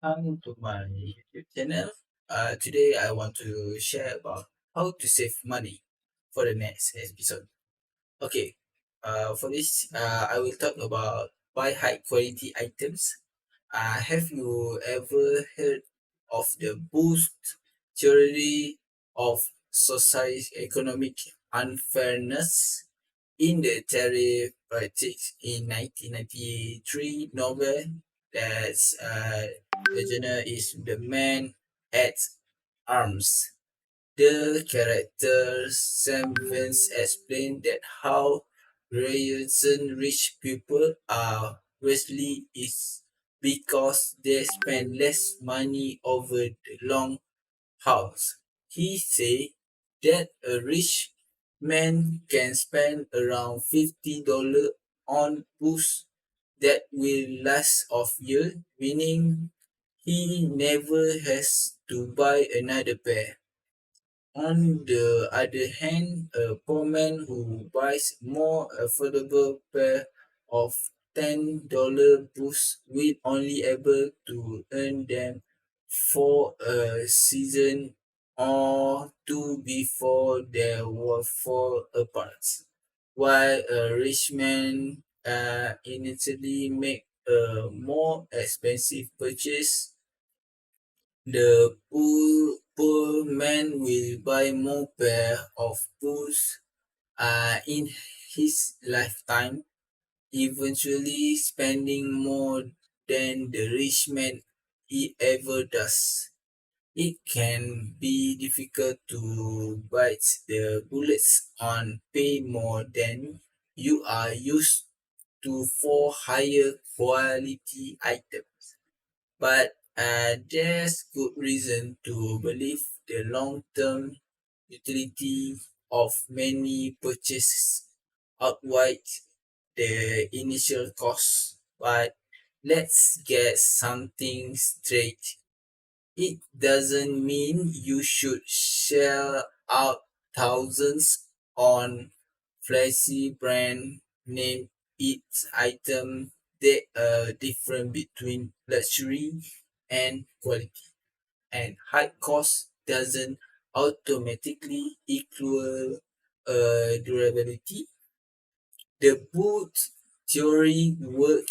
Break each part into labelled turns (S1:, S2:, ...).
S1: Welcome to my YouTube channel. Today I want to share about how to save money for the next episode. Okay, for this, I will talk about buy high quality items. Have you ever heard of the boost theory of society economic unfairness? In the tariff politics in 1993 novel, that's the genre is The Man at Arms. The character Sam Vance explained that how reason rich people are wealthy is because they spend less money over the long house. He said that a rich man can spend around $50 on boots that will last of year, meaning he never has to buy another pair. On the other hand, a poor man who buys more affordable pair of $10 boots will only able to earn them for a season or two before they will fall apart. While a rich man initially make a more expensive purchase, the poor man will buy more pair of boots in his lifetime, eventually spending more than the rich man he ever does. It can be difficult to bite the bullets on pay more than you are used to for higher quality items. But there's good reason to believe the long-term utility of many purchases outweigh the initial cost. But let's get something straight. It doesn't mean you should shell out thousands on flashy brand name each item. There are difference between luxury and quality, and high cost doesn't automatically equal durability. The boot theory work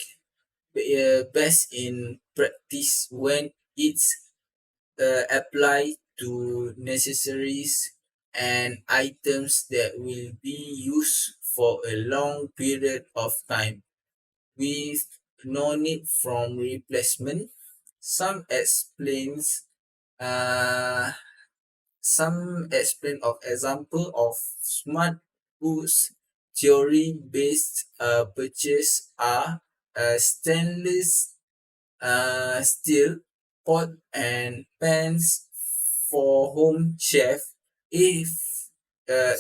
S1: best in practice when it's applied to necessaries and items that will be used for a long period of time with no need from replacement. Some explains uh, some explain of example of smart goods theory based purchase are stainless steel pot and pans for home chef. If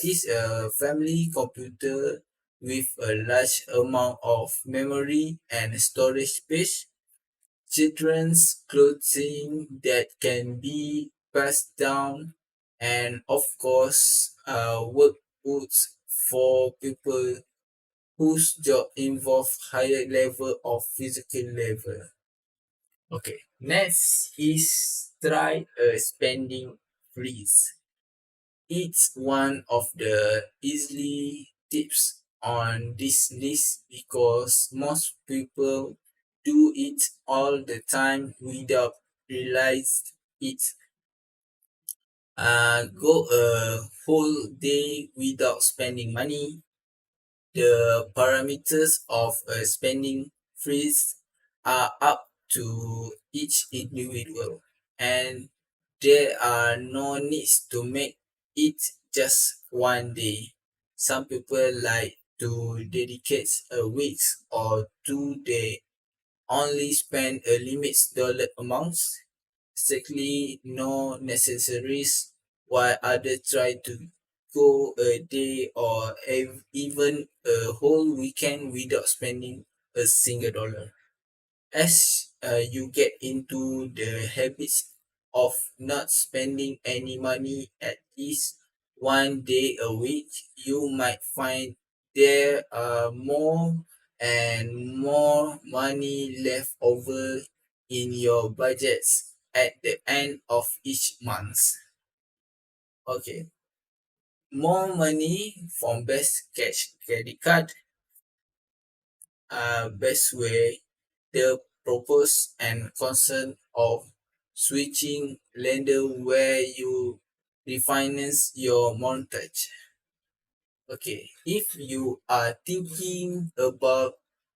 S1: is a family computer with a large amount of memory and storage space, children's clothing that can be passed down, and of course work boots for people whose job involve higher level of physical level. Okay, next is try a spending freeze. It's one of the easily tips on this list because most people do it all the time without realize it. Go a whole day without spending money. The parameters of a spending freeze are up to each individual, and there are no needs to make it just one day. Some people like to dedicate a week or two they only spend a limited dollar amounts, strictly no necessaries, while others try to go a day or even a whole weekend without spending a single dollar. As you get into the habits of not spending any money at least one day a week, you might find there are more and more money left over in your budgets at the end of each month. Okay, more money from best cash credit card, best way, the purpose and concern of switching lender where you refinance your mortgage. Okay, if you are thinking about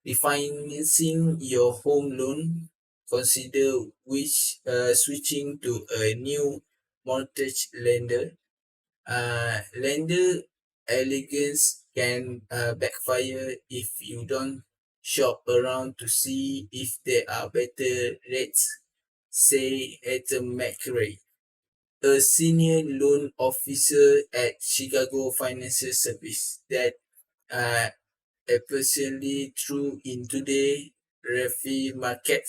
S1: refinancing your home loan, consider which switching to a new mortgage lender. Lender elegance can backfire if you don't shop around to see if there are better rates, say at a McRae, a senior loan officer at Chicago Financial Service that uh, especially true in today refi market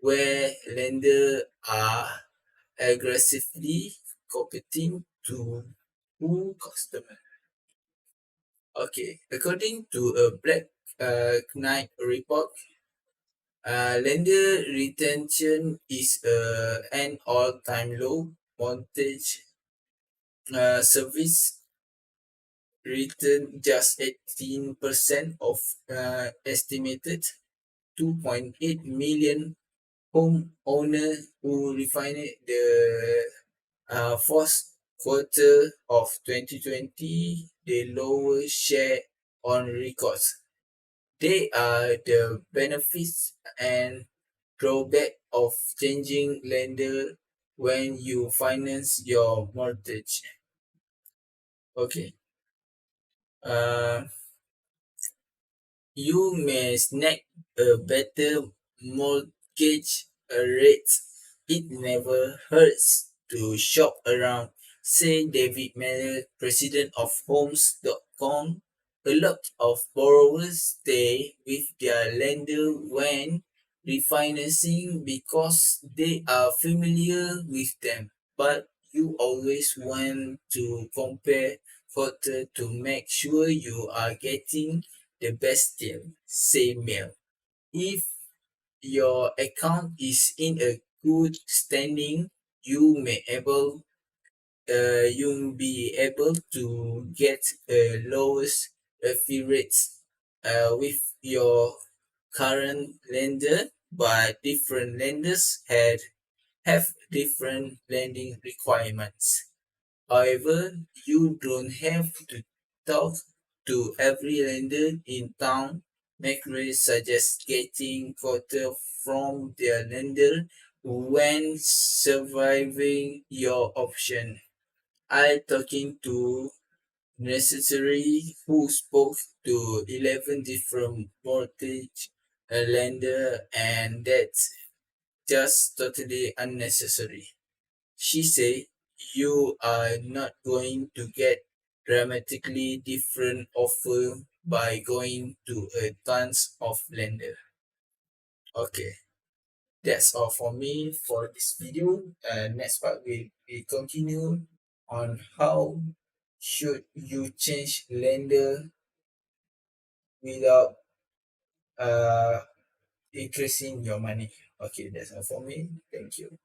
S1: where lenders are aggressively competing to who customer. Okay, according to a Black Knight report, lender retention is an all-time low. Mortgage service return just 18% of estimated 2.8 million homeowners who refinanced the fourth quarter of 2020, the lowest share on records. They are the benefits and drawback of changing lender when you finance your mortgage. Okay. Uh, You may snag a better mortgage rate. It never hurts to shop around. Say David Miller, president of Homes.com. A lot of borrowers stay with their lender when refinancing because they are familiar with them. But you always want to compare further to make sure you are getting the best deal. Say mail. If your account is in a good standing, you may able you'll be able to get a lowest fee rates with your current lender, but different lenders have different lending requirements. However, you don't have to talk to every lender in town. McRae suggests getting quote from their lender when surviving your option. I talking to necessary who spoke to 11 different mortgage lender, and that's just totally unnecessary. She said, you are not going to get dramatically different offer by going to a tons of lender. Okay, that's all for me for this video. Next part we continue on how should you change lender without uh increasing your money. Okay, that's all for me. Thank you.